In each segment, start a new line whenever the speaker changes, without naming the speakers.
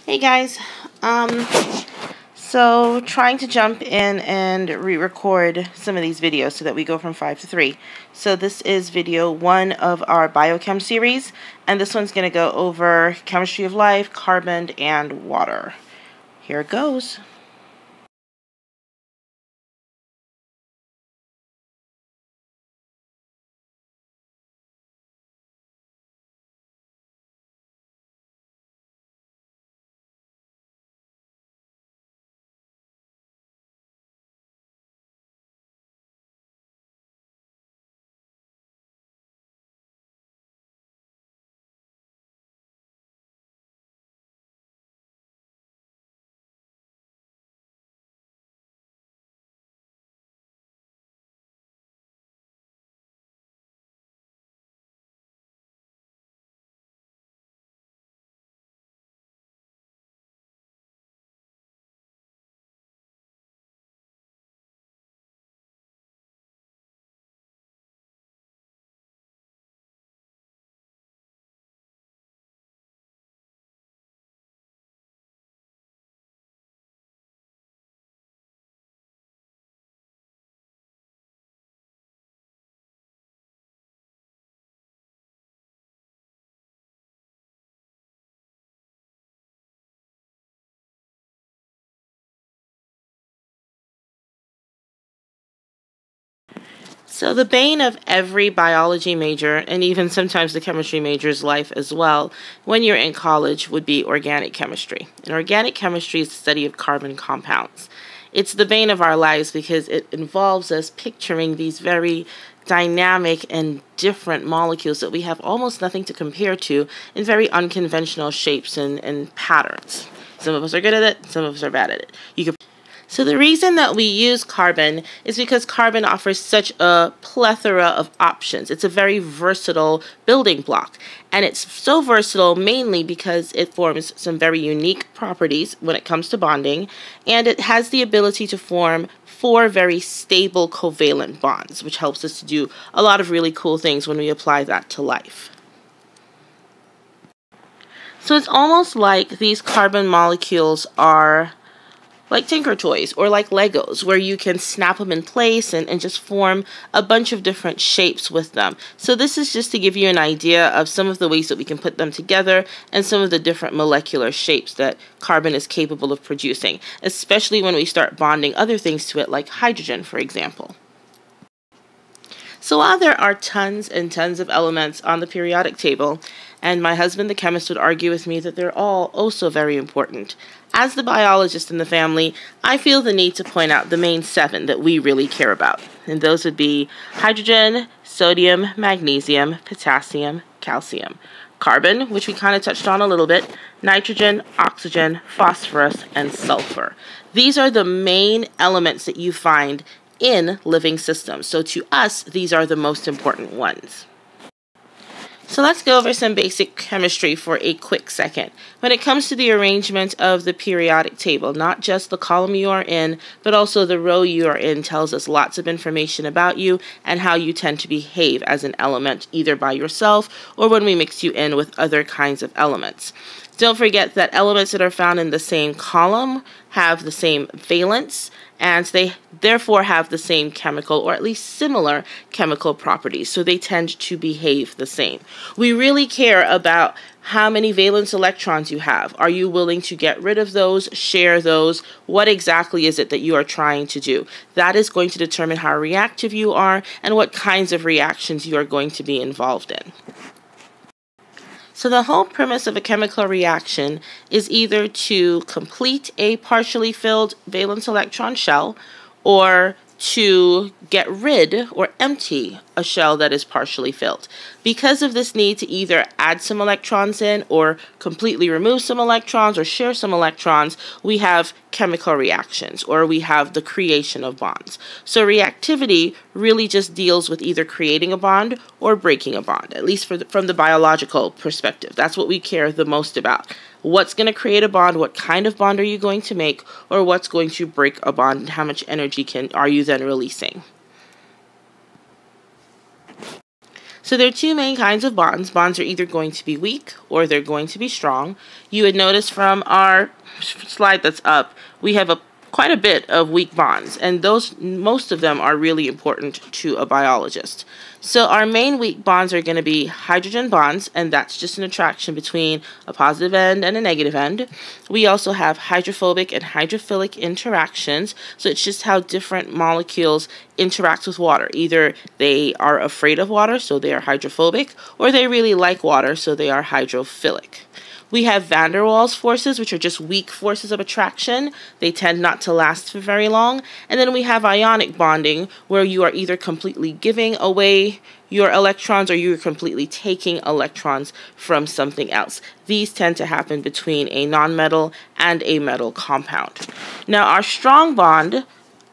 Hey guys, so trying to jump in and re-record some of these videos so that we go from 5 to 3. So this is video 1 of our biochem series, and this one's going to go over chemistry of life, carbon, and water. Here it goes. So the bane of every biology major, and even sometimes the chemistry major's life as well, when you're in college, would be organic chemistry. And organic chemistry is the study of carbon compounds. It's the bane of our lives because it involves us picturing these very dynamic and different molecules that we have almost nothing to compare to in very unconventional shapes and patterns. Some of us are good at it, some of us are bad at it. So the reason that we use carbon is because carbon offers such a plethora of options. It's a very versatile building block. And it's so versatile mainly because it forms some very unique properties when it comes to bonding. And it has the ability to form 4 very stable covalent bonds, which helps us to do a lot of really cool things when we apply that to life. So it's almost like these carbon molecules are like Tinker Toys or like Legos, where you can snap them in place and just form a bunch of different shapes with them. So this is just to give you an idea of some of the ways that we can put them together and some of the different molecular shapes that carbon is capable of producing, especially when we start bonding other things to it, like hydrogen, for example. So while there are tons and tons of elements on the periodic table, and my husband the chemist would argue with me that they're all also very important, as the biologist in the family, I feel the need to point out the main 7 that we really care about. And those would be hydrogen, sodium, magnesium, potassium, calcium, carbon, which we kind of touched on a little bit, nitrogen, oxygen, phosphorus, and sulfur. These are the main elements that you find in living systems. So to us, these are the most important ones. So let's go over some basic chemistry for a quick second. When it comes to the arrangement of the periodic table, not just the column you are in, but also the row you are in tells us lots of information about you and how you tend to behave as an element, either by yourself or when we mix you in with other kinds of elements. Don't forget that elements that are found in the same column have the same valence, and they therefore have the same chemical, or at least similar chemical properties, so they tend to behave the same. We really care about how many valence electrons you have. Are you willing to get rid of those, share those? What exactly is it that you are trying to do? That is going to determine how reactive you are and what kinds of reactions you are going to be involved in. So the whole premise of a chemical reaction is either to complete a partially filled valence electron shell or to get rid or empty a shell that is partially filled. Because of this need to either add some electrons in or completely remove some electrons or share some electrons, we have chemical reactions, or we have the creation of bonds. So reactivity really just deals with either creating a bond or breaking a bond, at least from the biological perspective. That's what we care the most about. What's going to create a bond, what kind of bond are you going to make, or what's going to break a bond, and how much energy are you then releasing. So there are two main kinds of bonds. Bonds are either going to be weak or they're going to be strong. You would notice from our slide that's up, we have quite a bit of weak bonds, and most of them are really important to a biologist. So our main weak bonds are going to be hydrogen bonds, and that's just an attraction between a positive end and a negative end. We also have hydrophobic and hydrophilic interactions, so it's just how different molecules interact with water. Either they are afraid of water, so they are hydrophobic, or they really like water, so they are hydrophilic. We have van der Waals forces, which are just weak forces of attraction. They tend not to last for very long. And then we have ionic bonding, where you are either completely giving away your electrons or you're completely taking electrons from something else. These tend to happen between a nonmetal and a metal compound. Now, our strong bond,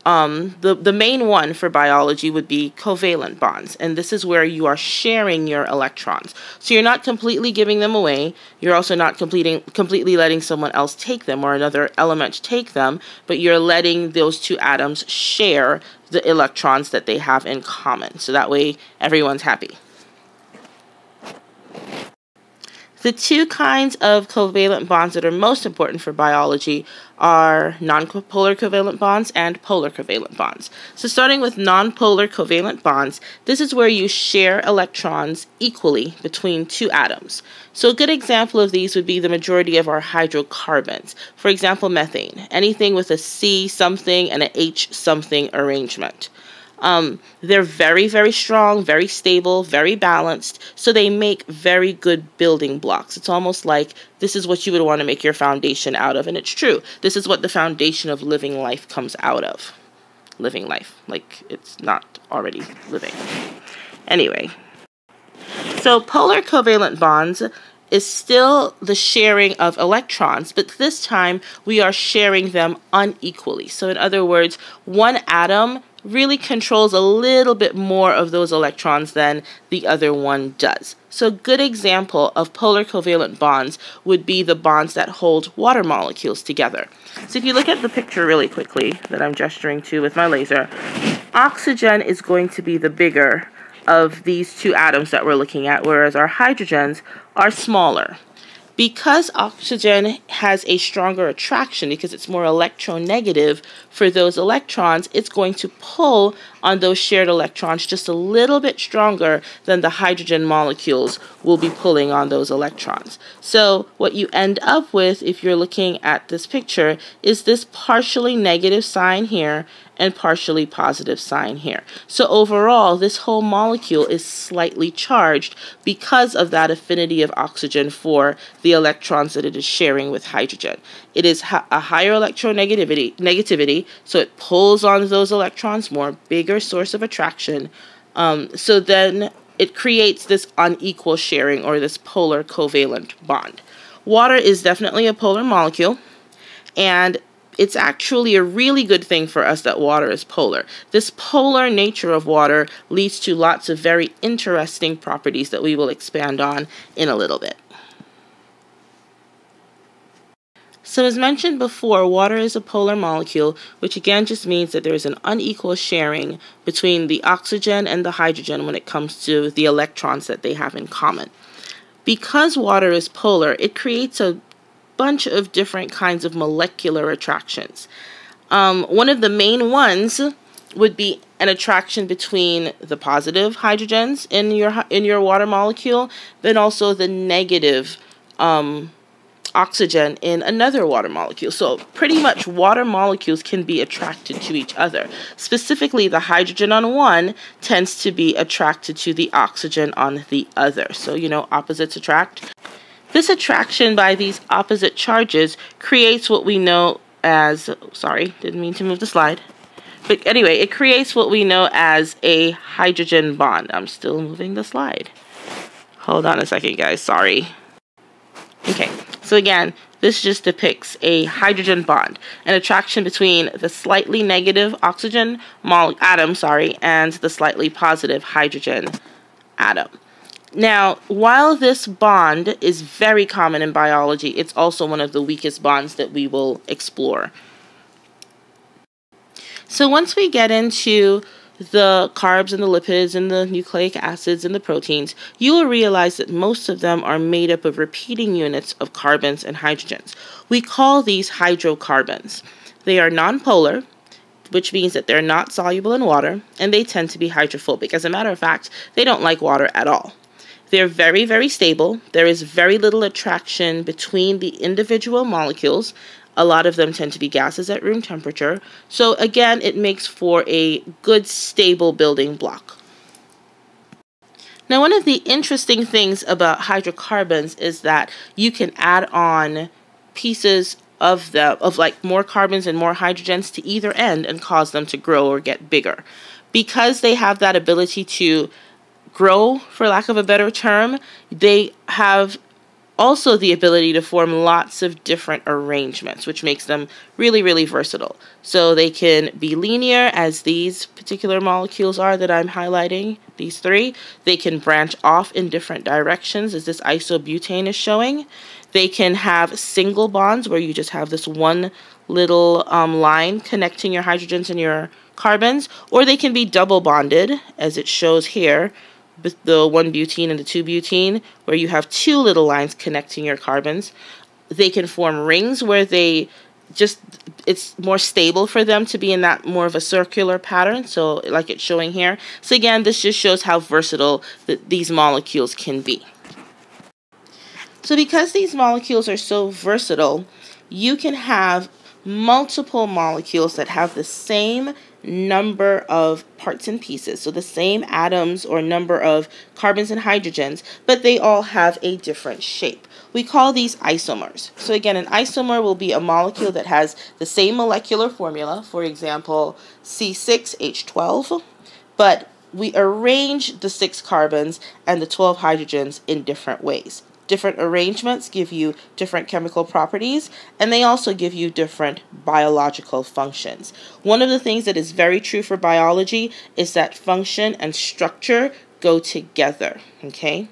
the main one for biology would be covalent bonds, and this is where you are sharing your electrons. So you're not completely giving them away, you're also not completely letting someone else take them or another element take them, but you're letting those two atoms share the electrons that they have in common, so that way everyone's happy. The two kinds of covalent bonds that are most important for biology are nonpolar covalent bonds and polar covalent bonds. So starting with nonpolar covalent bonds, this is where you share electrons equally between two atoms. So a good example of these would be the majority of our hydrocarbons. For example, methane, anything with a C something and an H something arrangement. They're very, very strong, very stable, very balanced, so they make very good building blocks. It's almost like this is what you would want to make your foundation out of, and it's true. This is what the foundation of living life comes out of. Living life, like it's not already living. Anyway, so polar covalent bonds is still the sharing of electrons, but this time we are sharing them unequally. So in other words, one atom really controls a little bit more of those electrons than the other one does. So a good example of polar covalent bonds would be the bonds that hold water molecules together. So if you look at the picture really quickly that I'm gesturing to with my laser, oxygen is going to be the bigger of these two atoms that we're looking at, whereas our hydrogens are smaller. Because oxygen has a stronger attraction, because it's more electronegative for those electrons, it's going to pull on those shared electrons just a little bit stronger than the hydrogen molecules will be pulling on those electrons. So what you end up with, if you're looking at this picture, is this partially negative sign here and partially positive sign here. So overall, this whole molecule is slightly charged because of that affinity of oxygen for the electrons that it is sharing with hydrogen. It is a higher electronegativity, so it pulls on those electrons more, bigger source of attraction. So then it creates this unequal sharing, or this polar covalent bond. Water is definitely a polar molecule, and it's actually a really good thing for us that water is polar. This polar nature of water leads to lots of very interesting properties that we will expand on in a little bit. So as mentioned before, water is a polar molecule, which again just means that there is an unequal sharing between the oxygen and the hydrogen when it comes to the electrons that they have in common. Because water is polar, it creates a bunch of different kinds of molecular attractions. One of the main ones would be an attraction between the positive hydrogens in your water molecule, then also the negative oxygen in another water molecule. So pretty much water molecules can be attracted to each other. Specifically, the hydrogen on one tends to be attracted to the oxygen on the other. So, you know, opposites attract. This attraction by these opposite charges creates what we know as, sorry, didn't mean to move the slide. But anyway, it creates what we know as a hydrogen bond. I'm still moving the slide. Hold on a second, guys, sorry. Okay, so again, this just depicts a hydrogen bond, an attraction between the slightly negative oxygen atom, and the slightly positive hydrogen atom. Now, while this bond is very common in biology, it's also one of the weakest bonds that we will explore. So once we get into the carbs and the lipids and the nucleic acids and the proteins, you will realize that most of them are made up of repeating units of carbons and hydrogens. We call these hydrocarbons. They are nonpolar, which means that they're not soluble in water, and they tend to be hydrophobic. As a matter of fact, they don't like water at all. They're very, very stable. There is very little attraction between the individual molecules. A lot of them tend to be gases at room temperature. So again, it makes for a good, stable building block. Now, one of the interesting things about hydrocarbons is that you can add on pieces of like more carbons and more hydrogens to either end and cause them to grow or get bigger. Because they have that ability to grow, for lack of a better term, they have also the ability to form lots of different arrangements, which makes them really, really versatile. So they can be linear, as these particular molecules are that I'm highlighting, these three. They can branch off in different directions, as this isobutane is showing. They can have single bonds, where you just have this one little line connecting your hydrogens and your carbons, or they can be double bonded, as it shows here, the 1-butene and the 2-butene, where you have two little lines connecting your carbons. They can form rings where it's more stable for them to be in that more of a circular pattern, so like it's showing here. So again, this just shows how versatile these molecules can be. So because these molecules are so versatile, you can have multiple molecules that have the same number of parts and pieces, so the same atoms or number of carbons and hydrogens, but they all have a different shape. We call these isomers. So again, an isomer will be a molecule that has the same molecular formula, for example, C6H12, but we arrange the 6 carbons and the 12 hydrogens in different ways. Different arrangements give you different chemical properties, and they also give you different biological functions. One of the things that is very true for biology is that function and structure go together, okay?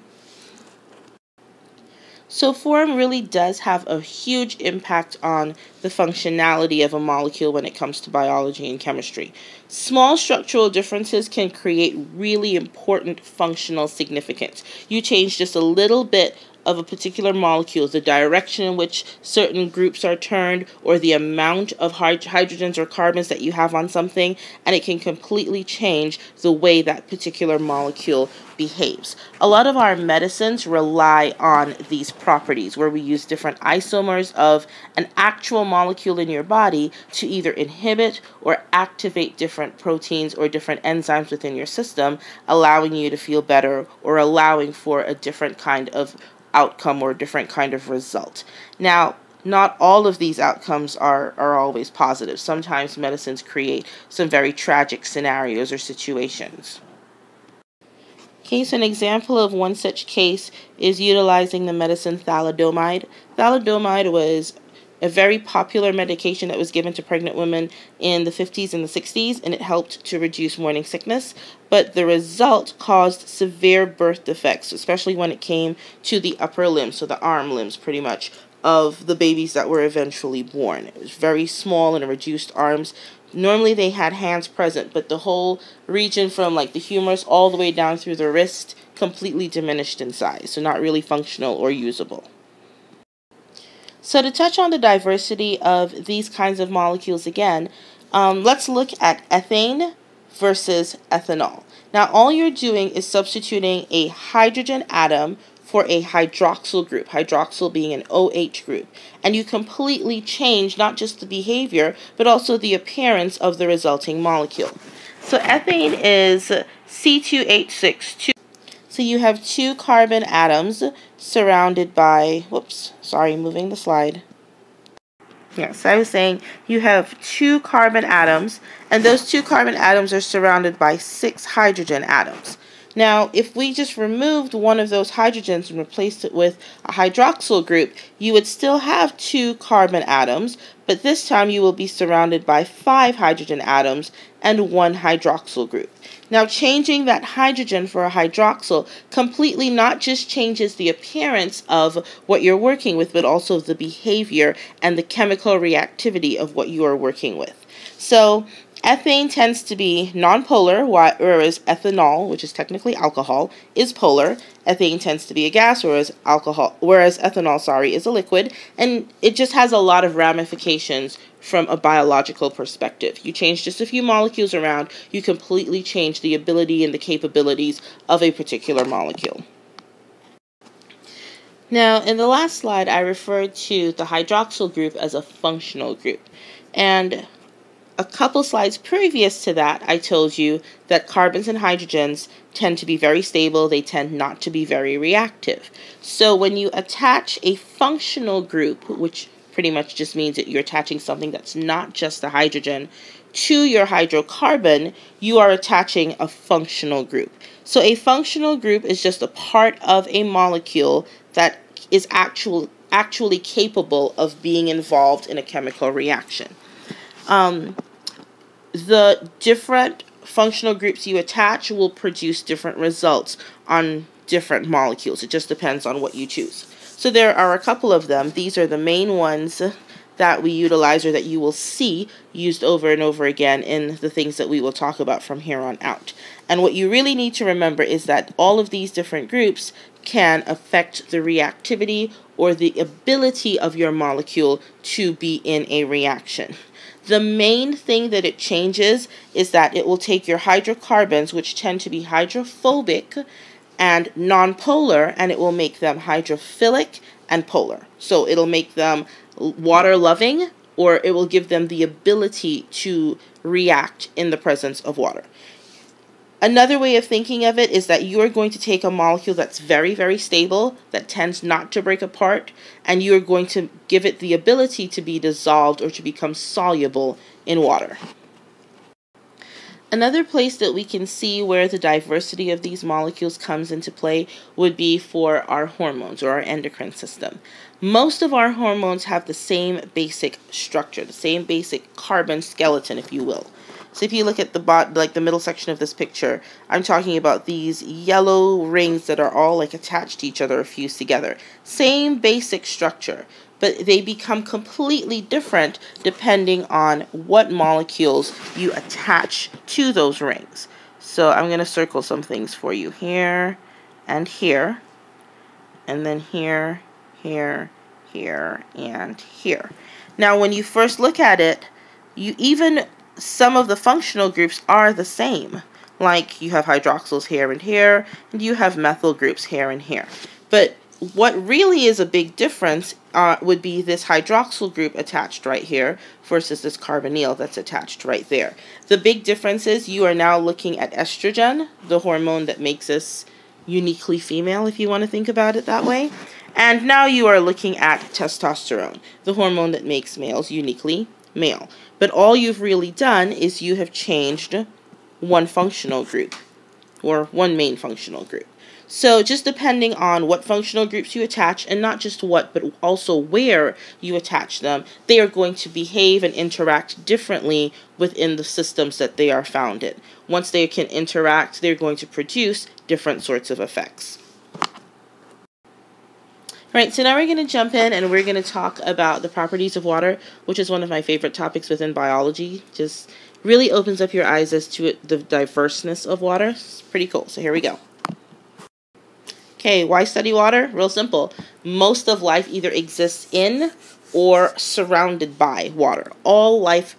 So form really does have a huge impact on the functionality of a molecule when it comes to biology and chemistry. Small structural differences can create really important functional significance. You change just a little bit of a particular molecule, the direction in which certain groups are turned, or the amount of hydrogens or carbons that you have on something, and it can completely change the way that particular molecule behaves. A lot of our medicines rely on these properties, where we use different isomers of an actual molecule in your body to either inhibit or activate different proteins or different enzymes within your system, allowing you to feel better or allowing for a different kind of outcome or a different kind of result. Now, not all of these outcomes are always positive. Sometimes medicines create some very tragic scenarios or situations. Okay, so an example of one such case is utilizing the medicine thalidomide. Thalidomide was a very popular medication that was given to pregnant women in the 50s and the 60s, and it helped to reduce morning sickness. But the result caused severe birth defects, especially when it came to the upper limbs, so the arm limbs pretty much, of the babies that were eventually born. It was very small and reduced arms. Normally they had hands present, but the whole region from like the humerus all the way down through the wrist completely diminished in size, so not really functional or usable. So to touch on the diversity of these kinds of molecules again, let's look at ethane versus ethanol. Now all you're doing is substituting a hydrogen atom for a hydroxyl group, hydroxyl being an OH group, and you completely change not just the behavior, but also the appearance of the resulting molecule. So ethane is C2H6. So you have 2 carbon atoms surrounded by, moving the slide. Yes, I was saying you have 2 carbon atoms, and those 2 carbon atoms are surrounded by 6 hydrogen atoms. Now, if we just removed one of those hydrogens and replaced it with a hydroxyl group, you would still have 2 carbon atoms, but this time you will be surrounded by 5 hydrogen atoms and 1 hydroxyl group. Now, changing that hydrogen for a hydroxyl completely not just changes the appearance of what you're working with, but also the behavior and the chemical reactivity of what you are working with. So, Ethane tends to be nonpolar, whereas ethanol, which is technically alcohol, is polar. Ethane tends to be a gas, whereas ethanol, is a liquid, and it just has a lot of ramifications from a biological perspective. You change just a few molecules around, you completely change the ability and the capabilities of a particular molecule. Now, in the last slide, I referred to the hydroxyl group as a functional group, and a couple slides previous to that, I told you that carbons and hydrogens tend to be very stable. They tend not to be very reactive. So when you attach a functional group, which pretty much just means that you're attaching something that's not just a hydrogen to your hydrocarbon, you are attaching a functional group. So a functional group is just a part of a molecule that is actually capable of being involved in a chemical reaction. The different functional groups you attach will produce different results on different molecules. It just depends on what you choose. So there are a couple of them. These are the main ones that we utilize or that you will see used over and over again in the things that we will talk about from here on out. And what you really need to remember is that all of these different groups can affect the reactivity or the ability of your molecule to be in a reaction. The main thing that it changes is that it will take your hydrocarbons, which tend to be hydrophobic and nonpolar, and it will make them hydrophilic and polar. So it'll make them water-loving, or it will give them the ability to react in the presence of water. Another way of thinking of it is that you are going to take a molecule that's very, very stable, that tends not to break apart, and you are going to give it the ability to be dissolved or to become soluble in water. Another place that we can see where the diversity of these molecules comes into play would be for our hormones or our endocrine system. Most of our hormones have the same basic structure, the same basic carbon skeleton, if you will. So if you look at the middle section of this picture, I'm talking about these yellow rings that are all attached to each other or fused together. Same basic structure, but they become completely different depending on what molecules you attach to those rings. So I'm going to circle some things for you here, and then here, here, here, and here. Now when you first look at it, some of the functional groups are the same. Like you have hydroxyls here and here, and you have methyl groups here and here. But what really is a big difference would be this hydroxyl group attached right here versus this carbonyl that's attached right there. The big difference is you are now looking at estrogen, the hormone that makes us uniquely female, if you want to think about it that way. And now you are looking at testosterone, the hormone that makes males uniquely male. But all you've really done is you have changed one functional group, or one main functional group. So just depending on what functional groups you attach, and not just what, but also where you attach them, they are going to behave and interact differently within the systems that they are found in. Once they can interact, they're going to produce different sorts of effects. Right, so now we're going to jump in and we're going to talk about the properties of water, which is one of my favorite topics within biology. Just really opens up your eyes as to the diverseness of water. It's pretty cool. So here we go. Okay, why study water? Real simple. Most of life either exists in or surrounded by water. All life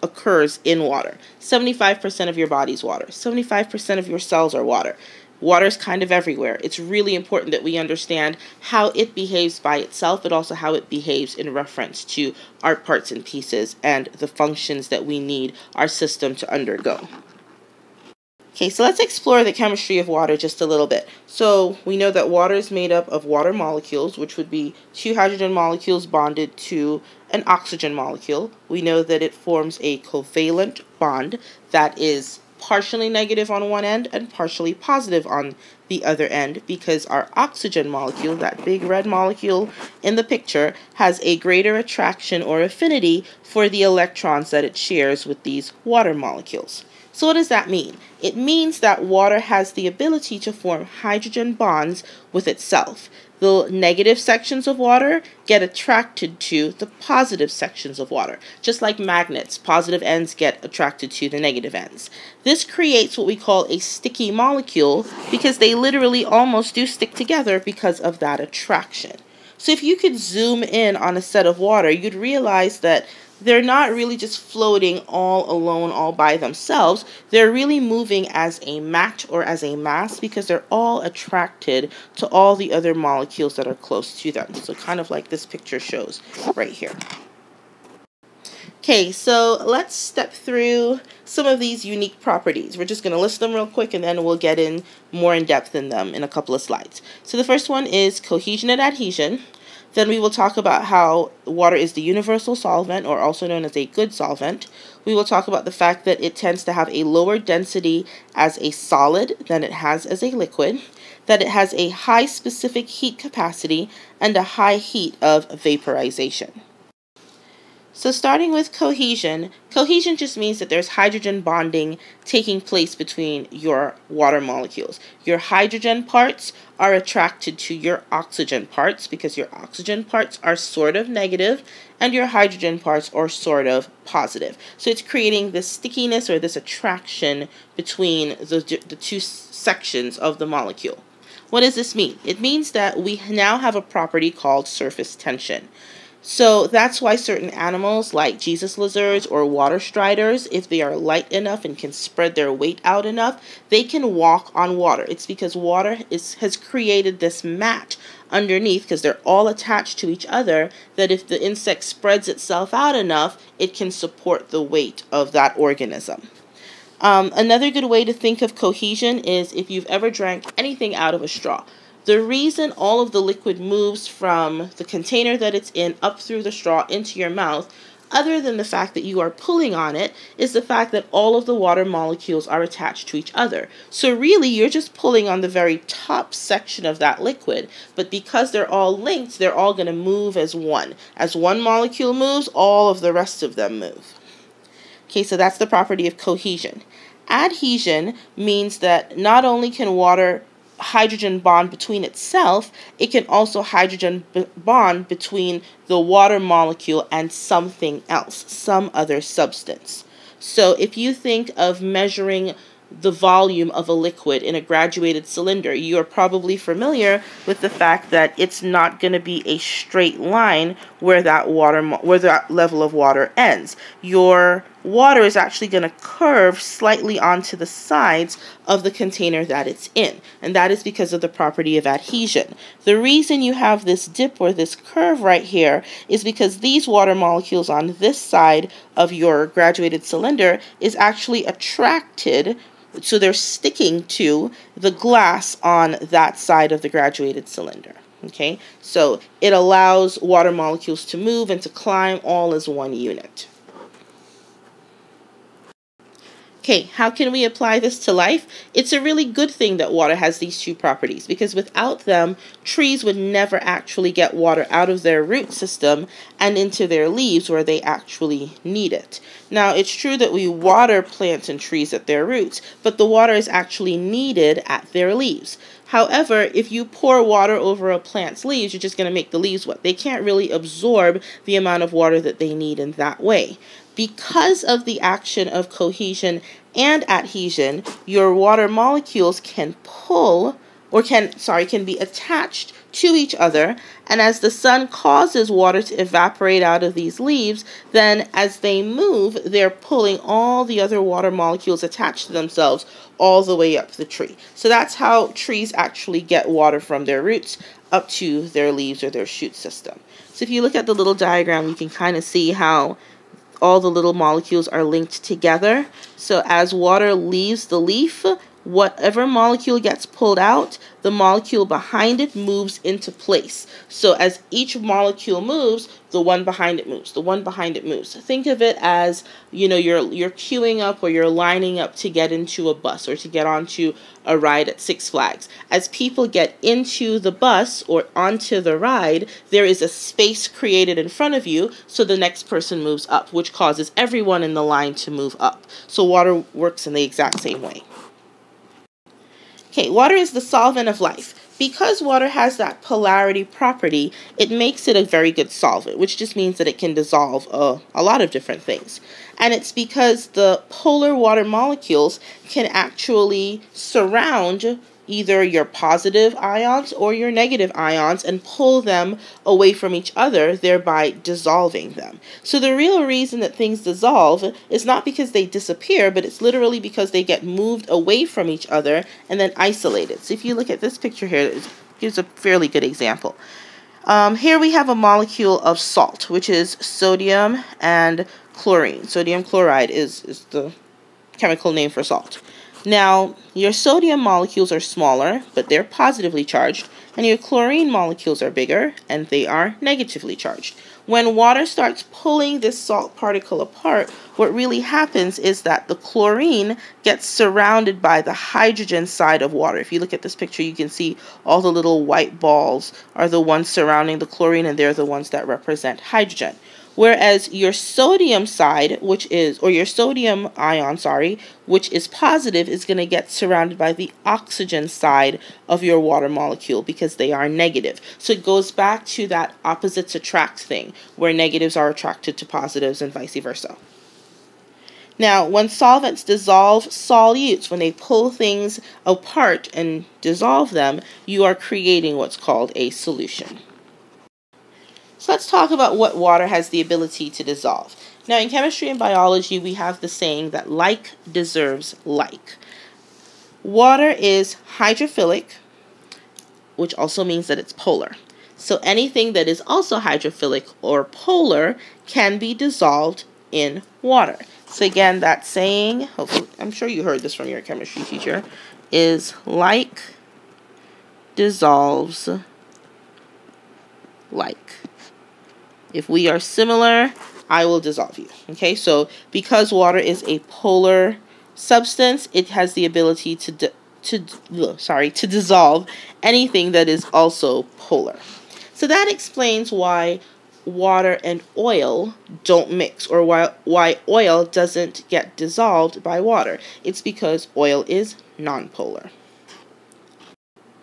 occurs in water. 75% of your body's water. 75% of your cells are water. Water is kind of everywhere. It's really important that we understand how it behaves by itself, but also how it behaves in reference to our parts and pieces and the functions that we need our system to undergo. Okay, so let's explore the chemistry of water just a little bit. So we know that water is made up of water molecules, which would be two hydrogen molecules bonded to an oxygen molecule. We know that it forms a covalent bond that is partially negative on one end and partially positive on the other end, because our oxygen molecule, that big red molecule in the picture, has a greater attraction or affinity for the electrons that it shares with these water molecules. So what does that mean? It means that water has the ability to form hydrogen bonds with itself. The negative sections of water get attracted to the positive sections of water. Just like magnets, positive ends get attracted to the negative ends. This creates what we call a sticky molecule because they literally almost do stick together because of that attraction. So if you could zoom in on a set of water, you'd realize that they're not really just floating all alone, all by themselves. They're really moving as a match or as a mass because they're all attracted to all the other molecules that are close to them. So kind of like this picture shows right here. Okay, so let's step through some of these unique properties. We're just going to list them real quick and then we'll get in more in depth in them in a couple of slides. So the first one is cohesion and adhesion. Then we will talk about how water is the universal solvent, or also known as a good solvent. We will talk about the fact that it tends to have a lower density as a solid than it has as a liquid, that it has a high specific heat capacity, and a high heat of vaporization. So starting with cohesion, cohesion just means that there's hydrogen bonding taking place between your water molecules. Your hydrogen parts are attracted to your oxygen parts because your oxygen parts are sort of negative and your hydrogen parts are sort of positive. So it's creating this stickiness or this attraction between the two sections of the molecule. What does this mean? It means that we now have a property called surface tension. So that's why certain animals like Jesus lizards or water striders, if they are light enough and can spread their weight out enough, they can walk on water. It's because water has created this mat underneath, because they're all attached to each other, that if the insect spreads itself out enough, it can support the weight of that organism. Another good way to think of cohesion is if you've ever drank anything out of a straw. The reason all of the liquid moves from the container that it's in up through the straw into your mouth, other than the fact that you are pulling on it, is the fact that all of the water molecules are attached to each other. So really, you're just pulling on the very top section of that liquid, but because they're all linked, they're all going to move as one. As one molecule moves, all of the rest of them move. Okay, so that's the property of cohesion. Adhesion means that not only can water hydrogen bond between itself, it can also hydrogen bond between the water molecule and something else, some other substance. So if you think of measuring the volume of a liquid in a graduated cylinder, you are probably familiar with the fact that it's not going to be a straight line where that level of water ends. Your water is actually going to curve slightly onto the sides of the container that it's in, and that is because of the property of adhesion. The reason you have this dip or this curve right here is because these water molecules on this side of your graduated cylinder is actually attracted, so they're sticking to the glass on that side of the graduated cylinder. Okay, so it allows water molecules to move and to climb all as one unit. Okay, how can we apply this to life? It's a really good thing that water has these two properties, because without them, trees would never actually get water out of their root system and into their leaves where they actually need it. Now, it's true that we water plants and trees at their roots, but the water is actually needed at their leaves. However, if you pour water over a plant's leaves, you're just going to make the leaves wet. They can't really absorb the amount of water that they need in that way. Because of the action of cohesion and adhesion, your water molecules can can be attached to each other, and as the sun causes water to evaporate out of these leaves, then as they move, they're pulling all the other water molecules attached to themselves all the way up the tree. So that's how trees actually get water from their roots up to their leaves or their shoot system. So if you look at the little diagram, you can kind of see how all the little molecules are linked together. So as water leaves the leaf, whatever molecule gets pulled out, the molecule behind it moves into place. So as each molecule moves, the one behind it moves, the one behind it moves. Think of it as, you're queuing up or you're lining up to get into a bus or to get onto a ride at Six Flags. As people get into the bus or onto the ride, there is a space created in front of you, so the next person moves up, which causes everyone in the line to move up. So water works in the exact same way. Okay, water is the solvent of life. Because water has that polarity property, it makes it a very good solvent, which just means that it can dissolve a lot of different things. And it's because the polar water molecules can actually surround either your positive ions or your negative ions and pull them away from each other, thereby dissolving them. So the real reason that things dissolve is not because they disappear, but it's literally because they get moved away from each other and then isolated. So if you look at this picture here, it gives a fairly good example. Here we have a molecule of salt, which is sodium and chlorine. Sodium chloride is the chemical name for salt. Now, your sodium molecules are smaller, but they're positively charged, and your chlorine molecules are bigger, and they are negatively charged. When water starts pulling this salt particle apart, what really happens is that the chlorine gets surrounded by the hydrogen side of water. If you look at this picture, you can see all the little white balls are the ones surrounding the chlorine, and they're the ones that represent hydrogen. Whereas your sodium side, your sodium ion, which is positive, is going to get surrounded by the oxygen side of your water molecule because they are negative. So it goes back to that opposites attract thing, where negatives are attracted to positives and vice versa. Now, when solvents dissolve solutes, when they pull things apart and dissolve them, you are creating what's called a solution. So let's talk about what water has the ability to dissolve. Now, in chemistry and biology, we have the saying that like deserves like. Water is hydrophilic, which also means that it's polar. So anything that is also hydrophilic or polar can be dissolved in water. So again, that saying, hopefully, I'm sure you heard this from your chemistry teacher, is like dissolves like. If we are similar, I will dissolve you. Okay, so because water is a polar substance, it has the ability to dissolve anything that is also polar. So that explains why water and oil don't mix, or why oil doesn't get dissolved by water. It's because oil is nonpolar.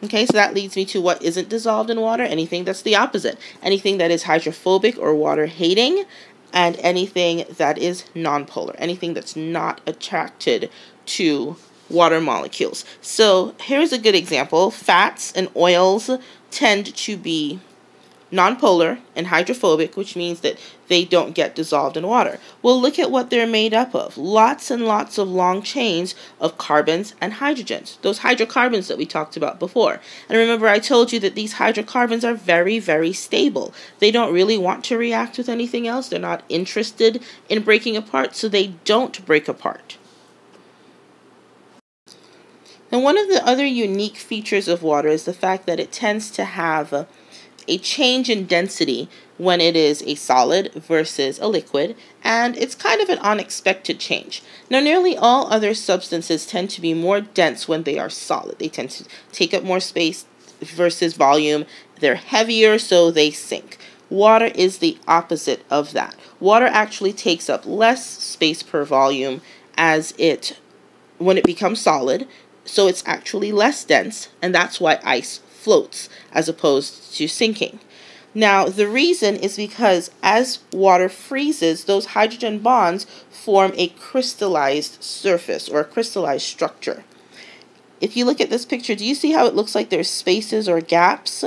Okay, so that leads me to what isn't dissolved in water. Anything that's the opposite. Anything that is hydrophobic or water-hating, and anything that is nonpolar. Anything that's not attracted to water molecules. So here's a good example. Fats and oils tend to be nonpolar and hydrophobic, which means that they don't get dissolved in water. Well, look at what they're made up of. Lots and lots of long chains of carbons and hydrogens. Those hydrocarbons that we talked about before. And remember, I told you that these hydrocarbons are very, very stable. They don't really want to react with anything else. They're not interested in breaking apart, so they don't break apart. And one of the other unique features of water is the fact that it tends to have a change in density when it is a solid versus a liquid, and it's kind of an unexpected change. Now, nearly all other substances tend to be more dense when they are solid. They tend to take up more space versus volume. They're heavier, so they sink. Water is the opposite of that. Water actually takes up less space per volume when it becomes solid, so it's actually less dense, and that's why ice floats as opposed to sinking. Now, the reason is because as water freezes, those hydrogen bonds form a crystallized surface or a crystallized structure. If you look at this picture, do you see how it looks like there's spaces or gaps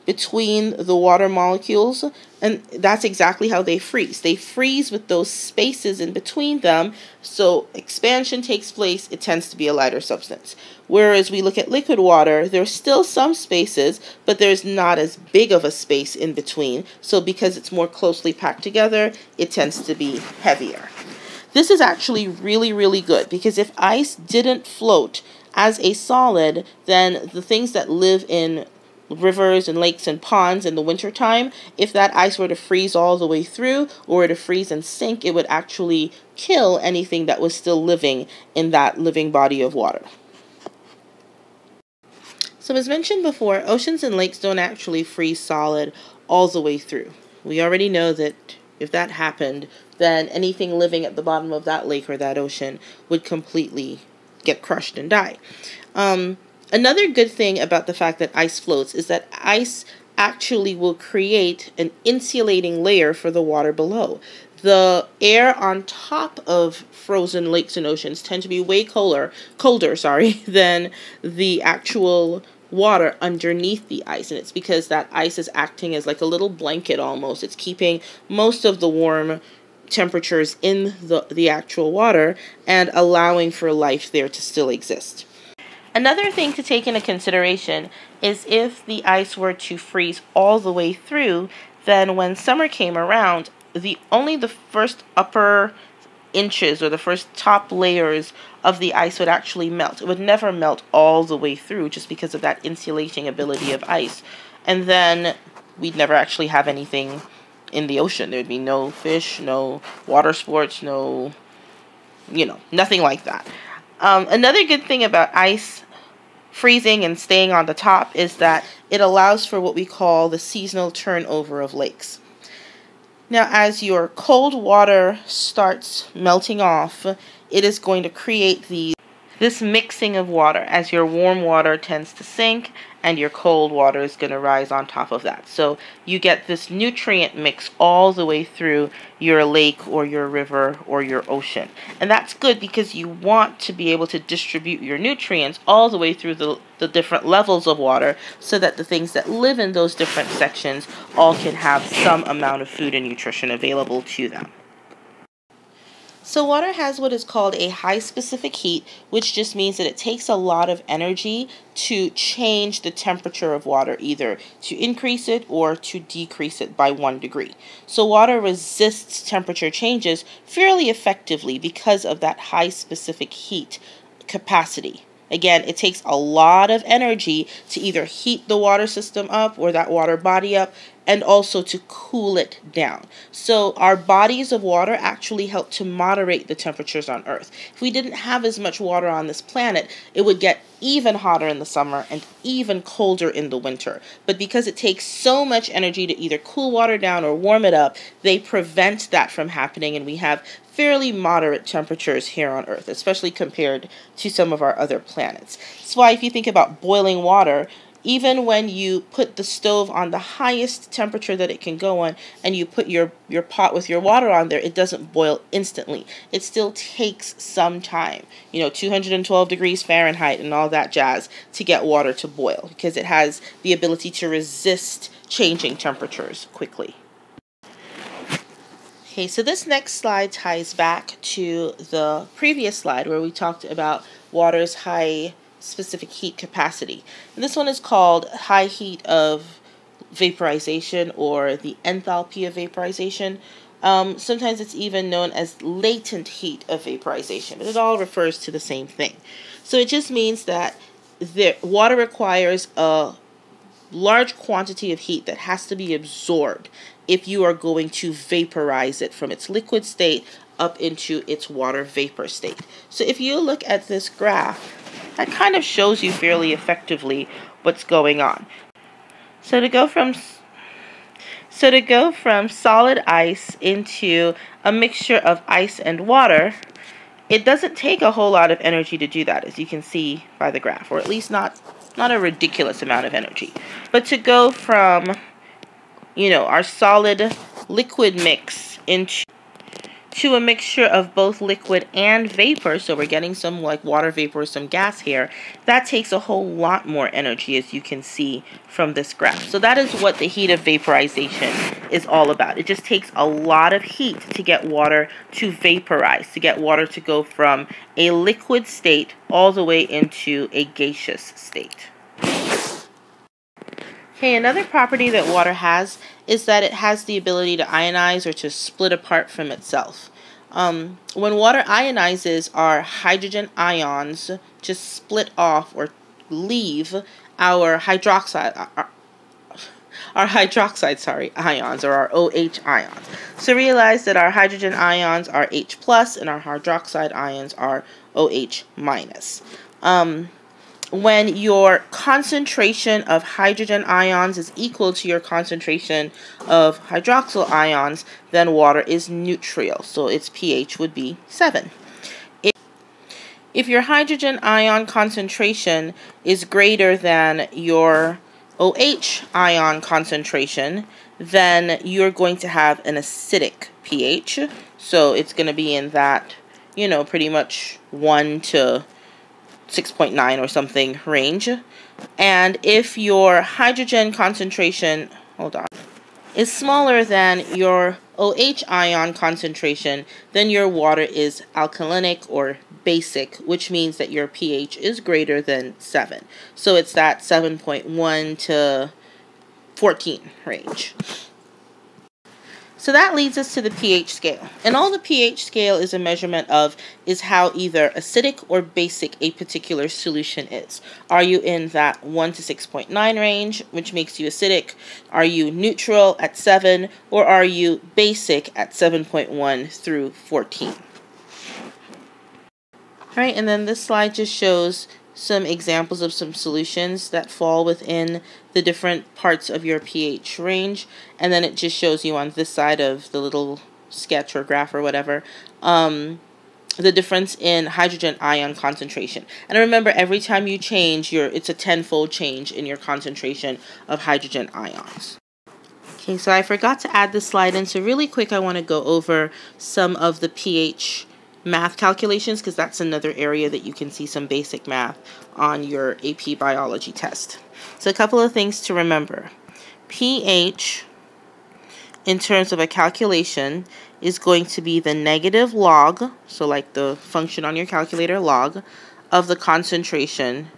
between the water molecules? And that's exactly how they freeze. They freeze with those spaces in between them, so expansion takes place. It tends to be a lighter substance. Whereas we look at liquid water, there's still some spaces, but there's not as big of a space in between. So because it's more closely packed together, it tends to be heavier. This is actually really, really good, because if ice didn't float as a solid, then the things that live in rivers and lakes and ponds in the wintertime, if that ice were to freeze all the way through or to freeze and sink, it would actually kill anything that was still living in that living body of water. So as mentioned before, oceans and lakes don't actually freeze solid all the way through. We already know that if that happened, then anything living at the bottom of that lake or that ocean would completely get crushed and die. Another good thing about the fact that ice floats is that ice actually will create an insulating layer for the water below. The air on top of frozen lakes and oceans tend to be way colder, than the actual water underneath the ice, and it's because that ice is acting as like a little blanket almost. It's keeping most of the warm temperatures in the actual water and allowing for life there to still exist. Another thing to take into consideration is if the ice were to freeze all the way through, then when summer came around, only the first upper inches or the first top layers of the ice would actually melt. It would never melt all the way through just because of that insulating ability of ice. And then we'd never actually have anything in the ocean. There'd be no fish, no water sports, no, nothing like that. Another good thing about ice freezing and staying on the top is that it allows for what we call the seasonal turnover of lakes. Now, as your cold water starts melting off, it is going to create this mixing of water as your warm water tends to sink and your cold water is going to rise on top of that. So you get this nutrient mix all the way through your lake or your river or your ocean. And that's good because you want to be able to distribute your nutrients all the way through the different levels of water so that the things that live in those different sections all can have some amount of food and nutrition available to them. So water has what is called a high specific heat, which just means that it takes a lot of energy to change the temperature of water, either to increase it or to decrease it by 1 degree. So water resists temperature changes fairly effectively because of that high specific heat capacity. Again, it takes a lot of energy to either heat the water system up or that water body up, and also to cool it down. So our bodies of water actually help to moderate the temperatures on Earth. If we didn't have as much water on this planet, it would get even hotter in the summer and even colder in the winter. But because it takes so much energy to either cool water down or warm it up, they prevent that from happening, and we have fairly moderate temperatures here on Earth, especially compared to some of our other planets. That's why if you think about boiling water, even when you put the stove on the highest temperature that it can go on and you put your pot with your water on there, it doesn't boil instantly. It still takes some time, 212 degrees Fahrenheit and all that jazz to get water to boil because it has the ability to resist changing temperatures quickly. Okay, so this next slide ties back to the previous slide where we talked about water's high specific heat capacity. And this one is called high heat of vaporization or the enthalpy of vaporization. Sometimes it's even known as latent heat of vaporization, but it all refers to the same thing. So it just means that the water requires a large quantity of heat that has to be absorbed if you are going to vaporize it from its liquid state up into its water vapor state. So if you look at this graph, that kind of shows you fairly effectively what's going on. So to go from solid ice into a mixture of ice and water, it doesn't take a whole lot of energy to do that, as you can see by the graph, or at least not a ridiculous amount of energy. But to go from, our solid liquid mix into a mixture of both liquid and vapor, so we're getting some like water vapor, some gas here, that takes a whole lot more energy, as you can see from this graph. So that is what the heat of vaporization is all about. It just takes a lot of heat to get water to vaporize, to get water to go from a liquid state all the way into a gaseous state. Okay, another property that water has is that it has the ability to ionize or to split apart from itself. When water ionizes, our hydrogen ions just split off or leave our hydroxide, ions, or our OH ions. So realize that our hydrogen ions are H plus and our hydroxide ions are OH minus. When your concentration of hydrogen ions is equal to your concentration of hydroxyl ions, then water is neutral. So its pH would be 7. If your hydrogen ion concentration is greater than your OH ion concentration, then you're going to have an acidic pH. So it's going to be in that, pretty much 1 to 6.9 or something range. And if your hydrogen concentration, is smaller than your OH ion concentration, then your water is alkalinic or basic, which means that your pH is greater than 7. So it's that 7.1 to 14 range. So that leads us to the pH scale. And all the pH scale is a measurement of is how either acidic or basic a particular solution is. Are you in that 1 to 6.9 range, which makes you acidic? Are you neutral at 7? Or are you basic at 7.1 through 14? All right, and then this slide just shows some examples of some solutions that fall within the different parts of your pH range, and then it just shows you on this side of the little sketch or graph or whatever the difference in hydrogen ion concentration. And remember, every time you change, it's a 10-fold change in your concentration of hydrogen ions. Okay, so I forgot to add this slide in, so really quick I want to go over some of the pH math calculations, because that's another area that you can see some basic math on your AP biology test. So a couple of things to remember. pH, in terms of a calculation, is going to be the negative log, so like the function on your calculator, log, of the concentration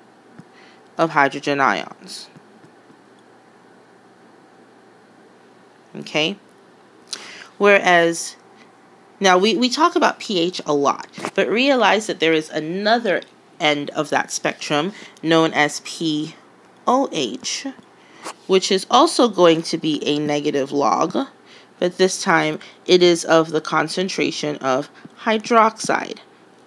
of hydrogen ions. Okay? Whereas, now we talk about pH a lot, but realize that there is another end of that spectrum known as pOH, which is also going to be a negative log, but this time it is of the concentration of hydroxide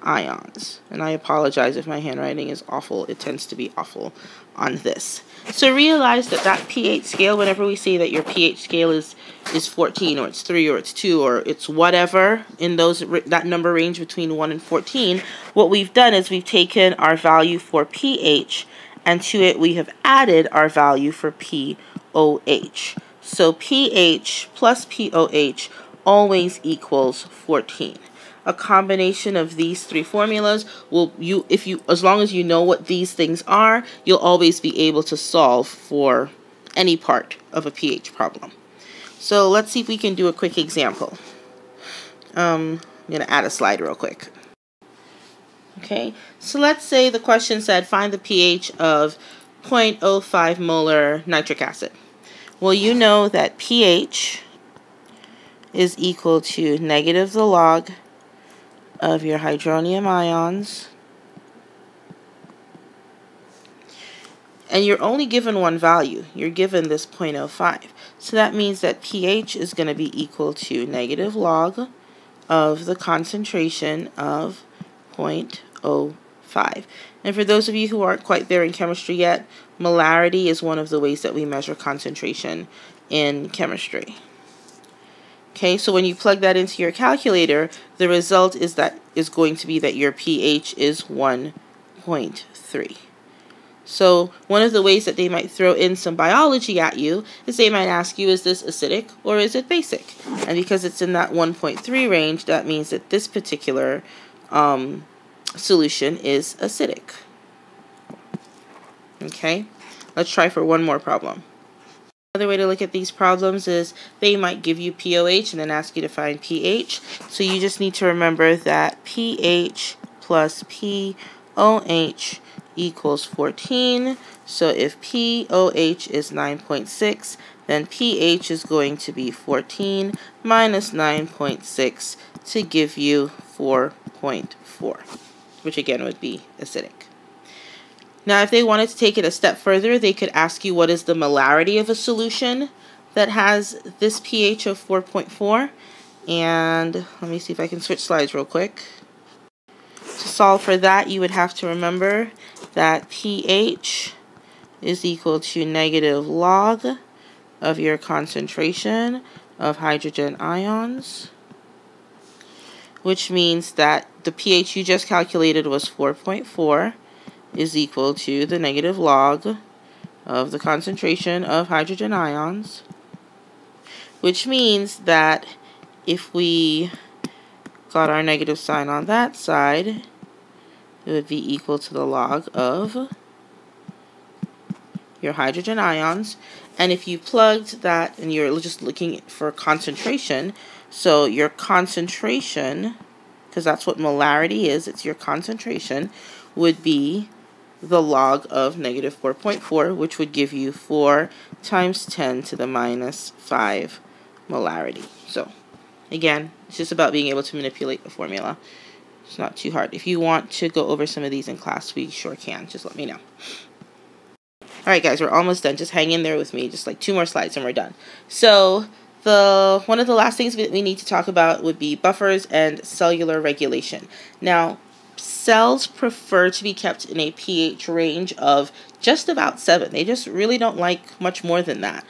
ions. And I apologize if my handwriting is awful. It tends to be awful on this. So realize that that pH scale, whenever we say that your pH scale is 14 or it's 3 or it's 2 or it's whatever in that number range between 1 and 14, what we've done is we've taken our value for pH and to it we have added our value for pOH. So pH plus pOH always equals 14. A combination of these three formulas will, as long as you know what these things are, you'll always be able to solve for any part of a pH problem. So let's see if we can do a quick example. I'm going to add a slide real quick. Okay, so let's say the question said find the pH of 0.05 molar nitric acid. Well, you know that pH is equal to negative the log of your hydronium ions, and you're only given one value. You're given this 0.05. So that means that pH is going to be equal to negative log of the concentration of 0.05. And for those of you who aren't quite there in chemistry yet, molarity is one of the ways that we measure concentration in chemistry. Okay, so when you plug that into your calculator, the result is going to be that your pH is 1.3. So one of the ways that they might throw in some biology at you is they might ask you, is this acidic or is it basic? And because it's in that 1.3 range, that means that this particular solution is acidic. Okay, let's try for one more problem. Another way to look at these problems is they might give you pOH and then ask you to find pH. So you just need to remember that pH plus pOH equals 14. So if pOH is 9.6, then pH is going to be 14 minus 9.6. to give you 4.4, which again would be acidic. Now, if they wanted to take it a step further, they could ask you what is the molarity of a solution that has this pH of 4.4. And let me see if I can switch slides real quick. To solve for that, you would have to remember that pH is equal to negative log of your concentration of hydrogen ions, which means that the pH you just calculated was 4.4 is equal to the negative log of the concentration of hydrogen ions, which means that if we got our negative sign on that side, it would be equal to the log of your hydrogen ions. And if you plugged that, and you're just looking for concentration, so your concentration, because that's what molarity is, it's your concentration, would be the log of negative 4.4, which would give you 4 times 10 to the minus 5 molarity. So again, it's just about being able to manipulate the formula. It's not too hard. If you want to go over some of these in class, we sure can. Just let me know. Alright guys, we're almost done. Just hang in there with me. Just like 2 more slides and we're done. So one of the last things we need to talk about would be buffers and cellular regulation. Now, cells prefer to be kept in a pH range of just about 7. They just really don't like much more than that.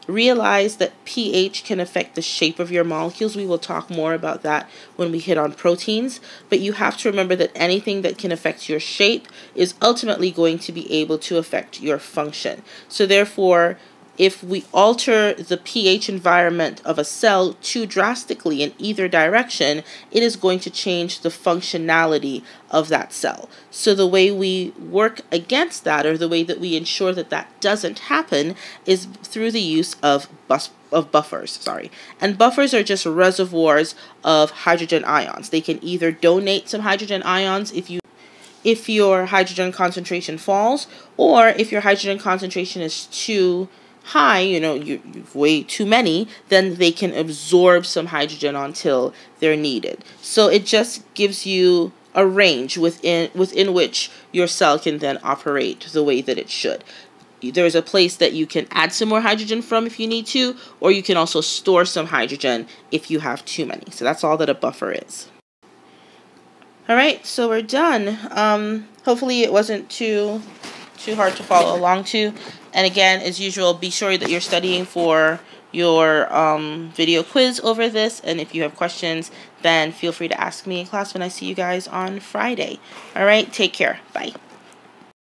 Realize that pH can affect the shape of your molecules. We will talk more about that when we hit on proteins, but you have to remember that anything that can affect your shape is ultimately going to be able to affect your function. So therefore, if we alter the pH environment of a cell too drastically in either direction, it is going to change the functionality of that cell. So the way we work against that, or the way that we ensure that that doesn't happen, is through the use of buffers. And buffers are just reservoirs of hydrogen ions. They can either donate some hydrogen ions if your hydrogen concentration falls, or if your hydrogen concentration is too high, you've way too many, then they can absorb some hydrogen until they're needed. So it just gives you a range within which your cell can then operate the way that it should. There's a place that you can add some more hydrogen from if you need to, or you can also store some hydrogen if you have too many. So that's all that a buffer is. Alright, so we're done. Hopefully it wasn't too hard to follow along to. And again, as usual, be sure that you're studying for your video quiz over this. And if you have questions, then feel free to ask me in class when I see you guys on Friday. All right, take care. Bye.